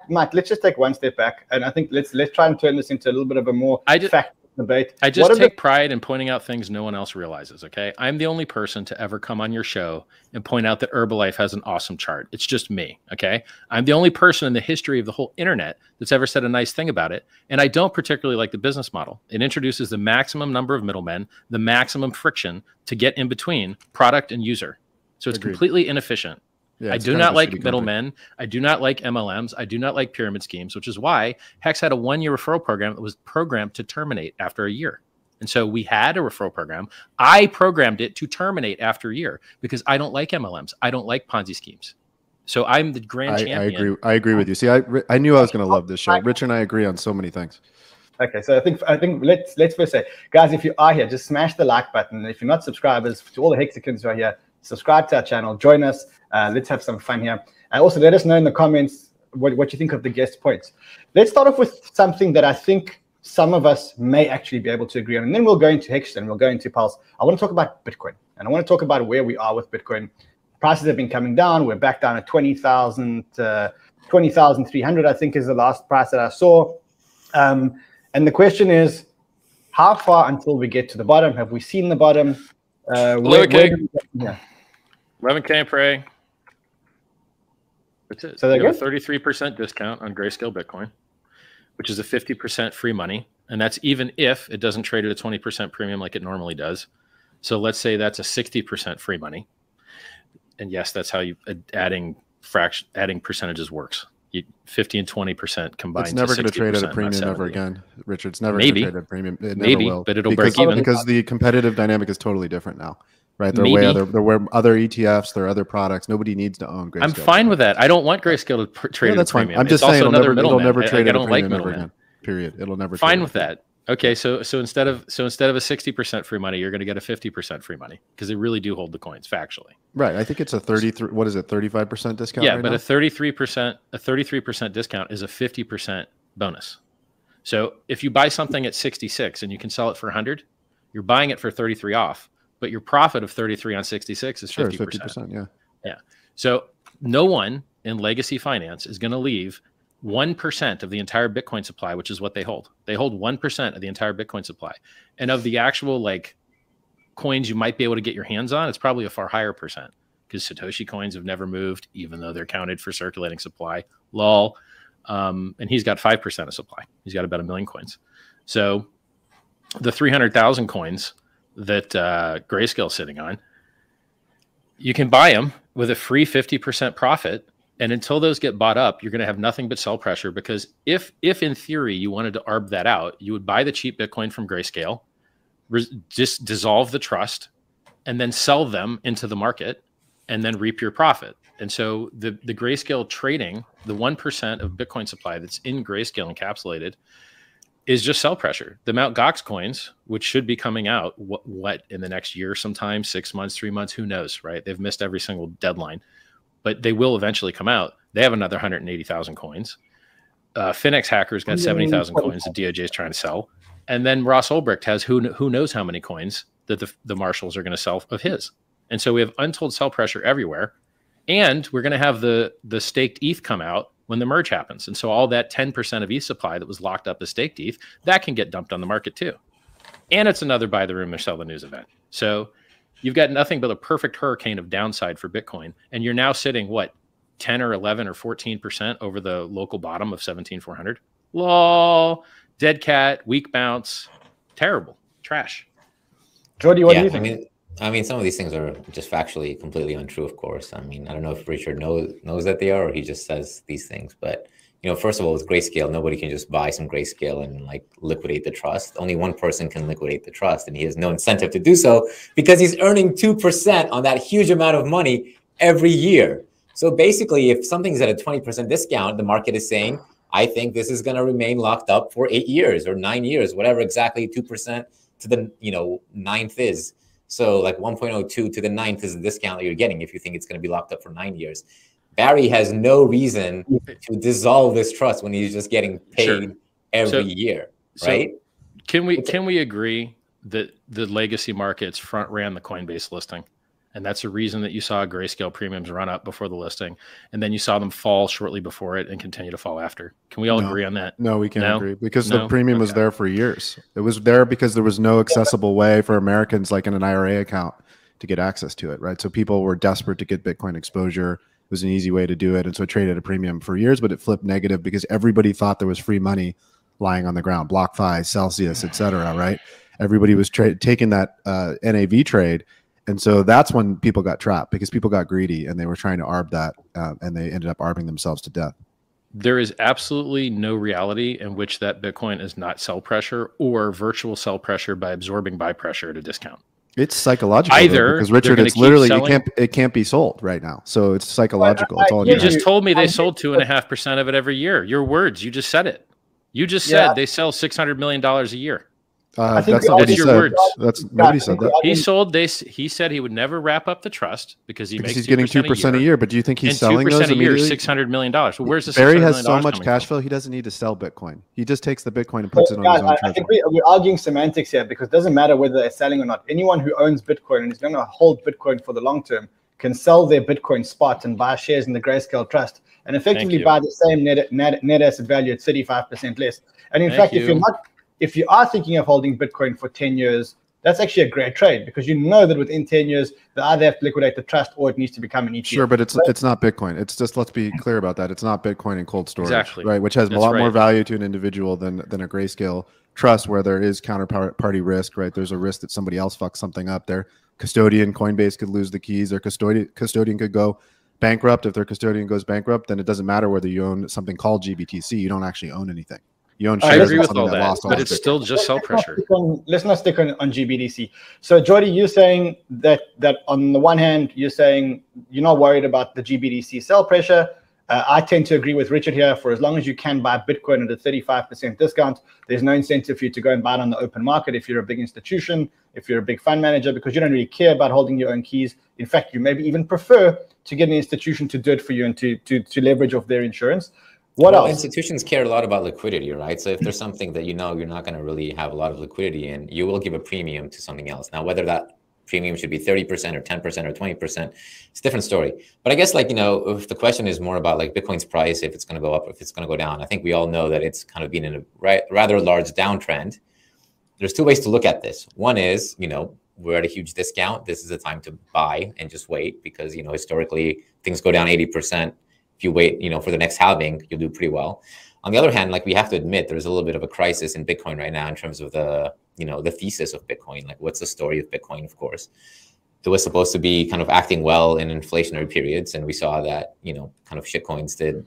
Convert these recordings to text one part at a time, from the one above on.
Mike, let's just take one step back, and I think let's try and turn this into a little bit of a more fact debate. I just take pride in pointing out things no one else realizes, okay? I'm the only person to ever come on your show and point out that Herbalife has an awesome chart. It's just me, okay? I'm the only person in the history of the whole internet that's ever said a nice thing about it, and I don't particularly like the business model. It introduces the maximum number of middlemen, the maximum friction to get in between product and user. So it's completely inefficient. Yeah, I do not like middlemen. I do not like MLMs. I do not like pyramid schemes, which is why Hex had a 1-year referral program that was programmed to terminate after a year. And so we had a referral program. I programmed it to terminate after a year because I don't like MLMs. I don't like Ponzi schemes. So I'm the grand champion. I agree with you. See, I knew I was going to love this show. Rich and I agree on so many things. Okay, so I think let's first say, guys, if you are here, just smash the like button. If you're not subscribers, to all the Hexicans who are here, subscribe to our channel, join us. Let's have some fun here. And also let us know in the comments what you think of the guest points. Let's start off with something that I think some of us may actually be able to agree on. And then we'll go into Hex and we'll go into Pulse. I want to talk about Bitcoin. And I want to talk about where we are with Bitcoin. Prices have been coming down. We're back down at 20,300, I think is the last price that I saw. And the question is, how far until we get to the bottom? Have we seen the bottom? 11K pray. That's it. So they have a 33% discount on Grayscale Bitcoin, which is a 50% free money. And that's even if it doesn't trade at a 20% premium like it normally does. So let's say that's a 60% free money. And yes, that's how you adding percentages works. 50 and 20% combined. It's never going to trade at a premium ever again, Richard. It's never going to trade at a premium. It never will. But it'll break even because the competitive dynamic is totally different now. Right, there are other ETFs, there are other products. Nobody needs to own Grayscale. I'm fine with that. I don't want Grayscale to trade at a premium. I'm just saying it'll never trade at a premium ever again. Period. It'll never. Fine with that. Okay, so instead of a 60% free money, you're going to get a 50% free money because they really do hold the coins factually. Right. I think it's a 33. What is it? 35% discount. Yeah, but a 33% discount is a 50% bonus. So if you buy something at 66 and you can sell it for 100, you're buying it for 33 off. But your profit of 33 on 66 is 50%. 50%, yeah. Yeah. So no one in legacy finance is going to leave 1% of the entire Bitcoin supply, which is what they hold. They hold 1% of the entire Bitcoin supply. And of the actual coins you might be able to get your hands on, it's probably a far higher percent because Satoshi coins have never moved, even though they're counted for circulating supply. Lol. And he's got 5% of supply. He's got about 1 million coins. So the 300,000 coins that Grayscale is sitting on, you can buy them with a free 50% profit. And until those get bought up, you're going to have nothing but sell pressure because if in theory you wanted to arb that out, you would buy the cheap Bitcoin from Grayscale, just dissolve the trust, and then sell them into the market and then reap your profit. And so the Grayscale trading, the 1% of Bitcoin supply that's in Grayscale encapsulated, is just sell pressure. The Mt. Gox coins, which should be coming out what in the next year sometime, 6 months, 3 months, who knows, right? They've missed every single deadline, but they will eventually come out. They have another 180,000 coins. Finex Hacker's got 70,000 coins that DOJ is trying to sell. And then Ross Ulbricht has who knows how many coins that the marshals are going to sell of his. And so we have untold sell pressure everywhere. And we're going to have the staked ETH come out when the merge happens. And so all that 10% of ETH supply that was locked up as staked ETH, that can get dumped on the market too. And it's another buy the rumor, sell the news event. So you've got nothing but a perfect hurricane of downside for Bitcoin. And you're now sitting, 10 or 11 or 14% over the local bottom of 17,400. Lol, dead cat, weak bounce, terrible, trash. Jordy, what do you think? I mean, some of these things are just factually completely untrue, of course. I mean, I don't know if Richard knows that they are, or he just says these things. But, first of all, with Grayscale, nobody can just buy some Grayscale and liquidate the trust. Only one person can liquidate the trust, and he has no incentive to do so because he's earning 2% on that huge amount of money every year. So basically, if something's at a 20% discount, the market is saying, I think this is going to remain locked up for 8 years or 9 years, whatever exactly 2% to the ninth is. So 1.02 to the ninth is the discount that you're getting if you think it's going to be locked up for 9 years. Barry has no reason to dissolve this trust when he's just getting paid every year, right? So can we agree that the legacy markets front ran the Coinbase listing And that's the reason that you saw Grayscale premiums run up before the listing. And then you saw them fall shortly before it and continue to fall after. Can we all agree on that? No, we can't agree, because the premium was there for years. It was there because there was no accessible way for Americans, like in an IRA account, to get access to it, right? So people were desperate to get Bitcoin exposure. It was an easy way to do it. And so it traded at a premium for years, but it flipped negative because everybody thought there was free money lying on the ground, BlockFi, Celsius, et cetera, right? Everybody was taking that NAV trade. And so that's when people got trapped, because people got greedy and they were trying to arb that, and they ended up arbing themselves to death. There is absolutely no reality in which that Bitcoin is not sell pressure or virtual sell pressure by absorbing buy pressure at a discount. It's psychological, either, because Richard, it's literally it can't be sold right now. So it's psychological. It's all you just told me they sold 2.5% of it every year. Your words, you just said it. You just said they sell $600 million a year. That's not what he said. Nobody said that. He said he would never wrap up the trust because he's getting 2% a year. But do you think he's selling those immediately? $600 million. Well, where's the Barry has so much cash flow, he doesn't need to sell Bitcoin. He just takes the Bitcoin and puts it on his own treasury. I think we're arguing semantics here, because it doesn't matter whether they're selling or not. Anyone who owns Bitcoin and is going to hold Bitcoin for the long term can sell their Bitcoin spot and buy shares in the Grayscale Trust and effectively buy the same net asset value at 35% less. And in fact, if you are thinking of holding Bitcoin for 10 years, that's actually a great trade, because you know that within 10 years, they either have to liquidate the trust or it needs to become an ETF. Sure, but it's not Bitcoin. It's just, let's be clear about that. It's not Bitcoin and cold storage, right? Which has a lot more value to an individual than a Grayscale Trust, where there is counterparty risk, right? There's a risk that somebody else fucks something up. Their custodian, Coinbase, could lose the keys. Their custodian could go bankrupt. If their custodian goes bankrupt, then it doesn't matter whether you own something called GBTC. You don't actually own anything. You own shares. I agree with all that, but it's still just sell pressure. Let's not stick on GBDC. So, Jordy, you're saying that on the one hand, you're saying you're not worried about the GBDC sell pressure. I tend to agree with Richard here. For as long as you can buy Bitcoin at a 35% discount, there's no incentive for you to go and buy it on the open market if you're a big institution, if you're a big fund manager, because you don't really care about holding your own keys. In fact, you maybe even prefer to get an institution to do it for you and to leverage off their insurance. What else? Institutions care a lot about liquidity, right? So if there's something that you know you're not going to really have a lot of liquidity in, you will give a premium to something else. Now, whether that premium should be 30% or 10% or 20%, it's a different story. But I guess, like, if the question is more about like Bitcoin's price, if it's going to go up, if it's going to go down, I think we all know that it's kind of been in a rather large downtrend. There's two ways to look at this. One is, we're at a huge discount. This is the time to buy and just wait, because, historically things go down 80%. If you wait, for the next halving, you'll do pretty well. On the other hand, like, we have to admit, there's a little bit of a crisis in Bitcoin right now in terms of the thesis of Bitcoin. Like, what's the story of Bitcoin? Of course, it was supposed to be kind of acting well in inflationary periods, and we saw that, kind of shitcoins did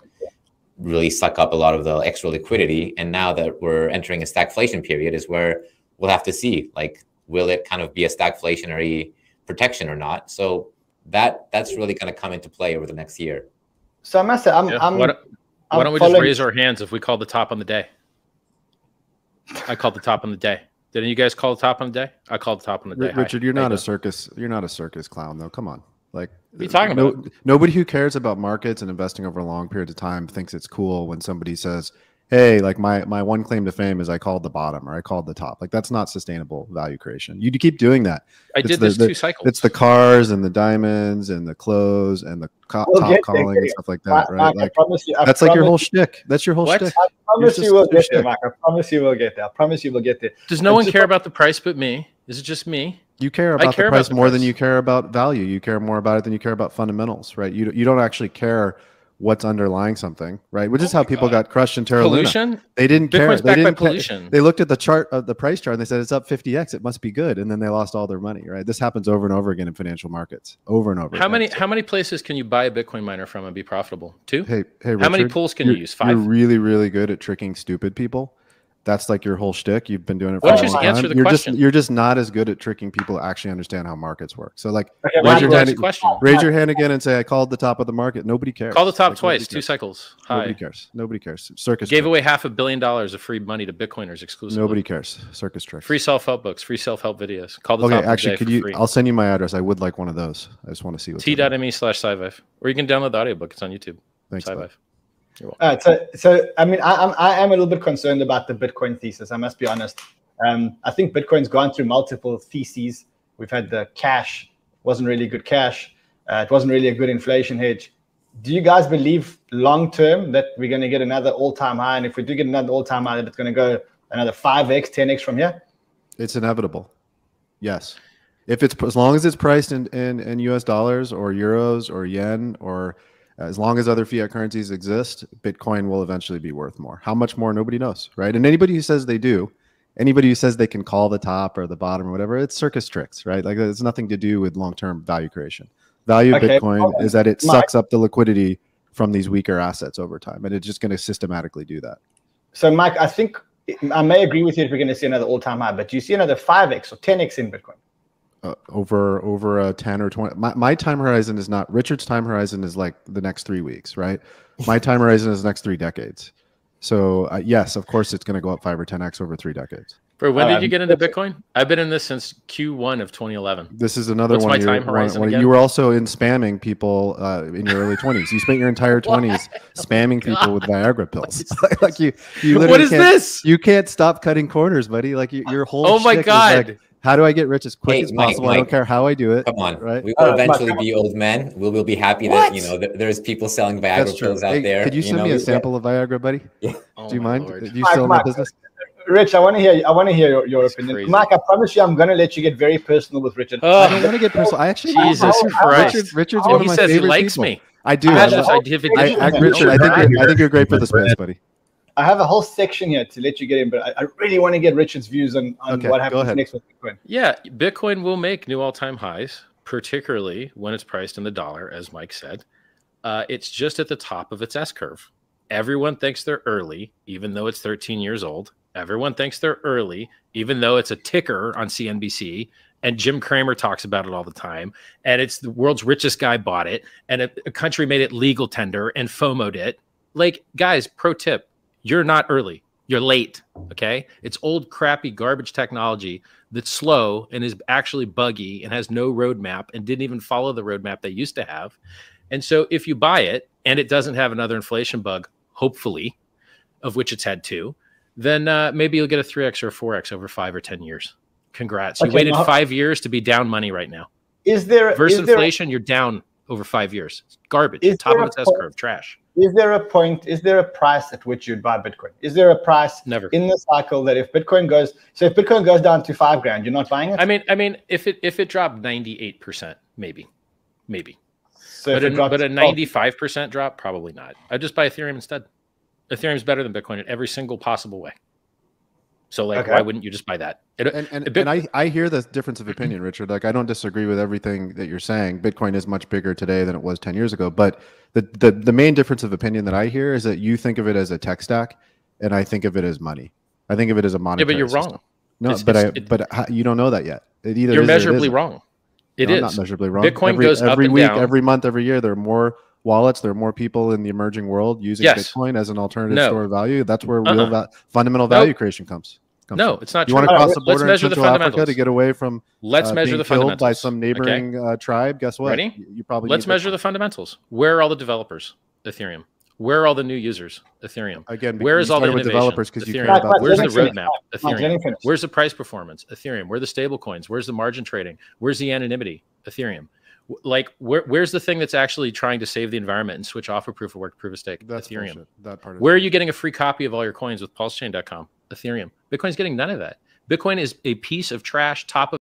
really suck up a lot of the extra liquidity. And now that we're entering a stagflation period is where we'll have to see, like, will it kind of be a stagflationary protection or not? So that's really going to come into play over the next year. So I must say, why don't we just raise our hands if we call the top on the day? I called the top on the day. Didn't you guys call the top on the day? I called the top on the day. Richard, you're not a circus. You're not a circus clown, though. Come on, like, what are you talking about? Nobody who cares about markets and investing over a long period of time thinks it's cool when somebody says, hey, like, my one claim to fame is I called the bottom or I called the top. Like, that's not sustainable value creation. You keep doing that. I did this 2 cycles. It's the cars and the diamonds and the clothes and the top calling and stuff like that, right? Like, that's like your whole shtick. That's your whole shtick. I promise you will get there, Mark. I promise you will get there. I promise you will get there. Does no one care about the price but me? Is it just me? You care about the price more than you care about value. You care more about it than you care about fundamentals, right? You don't actually care what's underlying something, right? Which is how people got crushed in Terra Luna. They didn't care. They didn't pollution. They looked at the chart of the price chart and they said it's up 50x. It must be good, and then they lost all their money, right? This happens over and over again in financial markets, over and over. How many places can you buy a Bitcoin miner from and be profitable? 2? Hey, Richard, how many pools can you use? 5. You're really, really good at tricking stupid people. That's like your whole shtick. You've been doing it for a long time. Answer the question. You're just not as good at tricking people to actually understand how markets work. So, like, raise your hand again and say, I called the top of the market. Nobody cares. Call the top twice, 2 cycles. Nobody cares. Nobody cares. Circus gave away $500 million of free money to Bitcoiners exclusively. Nobody cares. Circus tricks. Free self-help books, free self-help videos. Call the top actually, could you? I'll send you my address. I would like one of those. I just want to see what's t.me/Scivive, or you can download the audiobook. It's on YouTube. Thanks. Scivive. So I mean, I am a little bit concerned about the Bitcoin thesis. I must be honest. I think Bitcoin's gone through multiple theses. We've had the cash wasn't really good cash. It wasn't really a good inflation hedge. Do you guys believe long term that we're going to get another all-time high? And if we do get another all-time high, that it's going to go another 5x, 10x from here? It's inevitable. Yes. If it's, as long as it's priced in US dollars or euros or yen, or as long as other fiat currencies exist, Bitcoin will eventually be worth more. How much more? Nobody knows, right? And anybody who says they do, anybody who says they can call the top or the bottom or whatever, it's circus tricks, right? Like, it's nothing to do with long-term value creation. Value of Bitcoin is that it sucks up the liquidity from these weaker assets over time, and it's just going to systematically do that. So, Mike, I think I may agree with you if we're going to see another all-time high, but do you see another 5x or 10x in Bitcoin? Over a 10 or 20. My time horizon is not, Richard's time horizon is like the next 3 weeks, right? My time horizon is the next 3 decades. So yes, of course it's going to go up 5 or 10x over 3 decades. Bro, when did you get into Bitcoin? I've been in this since Q1 of 2011. This is another What's one. My time horizon again? You were also in spamming people in your early 20s. You spent your entire 20s spamming people with Viagra pills. like you literally what is this? You can't stop cutting corners, buddy. Like your whole oh my god. Like, how do I get rich as quick as possible? Mike, I don't care how I do it. Come on, right? We will eventually be old men. We will be happy that there's people selling Viagra pills out there. Could you send me a sample of Viagra, buddy? Yeah. Do you mind? Do you still in that business? Rich, I want to hear your opinion. Crazy. Mike, I promise you, I'm going to let you get very personal with Richard. I don't want to get personal. I actually, Jesus Christ. Richard's one of my favorite people. He says he likes me. I do. Richard, I think you're great for the space, buddy. I have a whole section here to let you get in, but I really want to get Richard's views on what happens next with Bitcoin. Yeah, Bitcoin will make new all-time highs, particularly when it's priced in the dollar, as Mike said. It's just at the top of its S-curve. Everyone thinks they're early, even though it's 13 years old. Everyone thinks they're early, even though it's a ticker on CNBC. And Jim Cramer talks about it all the time. And it's the world's richest guy bought it. And a country made it legal tender and FOMO'd it. Like, guys, pro tip. You're not early. You're late, okay? It's old, crappy, garbage technology that's slow and is actually buggy and has no roadmap and didn't even follow the roadmap they used to have. And so if you buy it and it doesn't have another inflation bug, hopefully, of which it's had 2, then maybe you'll get a 3x or a 4x over 5 or 10 years. Congrats. You waited 5 years to be down money right now. Versus inflation, you're down over 5 years. Garbage. Top of its S-curve. Trash. Is there a price at which you'd buy Bitcoin? Is there a price in the cycle that if Bitcoin goes down to $5,000, you're not buying it? I mean, if it dropped 98%, maybe. So but a 95% drop, probably not. I'd just buy Ethereum instead. Ethereum's better than Bitcoin in every single possible way. So why wouldn't you just buy that? And I hear the difference of opinion, Richard. Like, I don't disagree with everything that you're saying. Bitcoin is much bigger today than it was 10 years ago. But the main difference of opinion that I hear is that you think of it as a tech stack, and I think of it as money. I think of it as a monetary. Yeah, but you're system. wrong. No, you don't know that yet. You're measurably wrong. It is not measurably wrong. Bitcoin goes up every and week, down. every month, every year. There are more wallets. There are more people in the emerging world using Bitcoin as an alternative store of value. That's where real fundamental value creation comes. No, it's not true. You want to cross the border in Central Africa to get away from measure being the killed fundamentals by some neighboring tribe? Guess what? Ready? You probably let's measure the fundamentals. Where are all the developers? Ethereum. Where are all the new users? Ethereum. Again, where is all the innovation? Developers because you care about Where's the roadmap? Ethereum. Where's the price performance? Ethereum. Where are the stable coins? Where's the margin trading? Where's the anonymity? Ethereum. Like, where's the thing that's actually trying to save the environment and switch off of proof of work to proof of stake? That's Ethereum. Bullshit. That part Where are you getting a free copy of all your coins with pulsechain.com? Ethereum. Bitcoin's getting none of that. Bitcoin is a piece of trash top of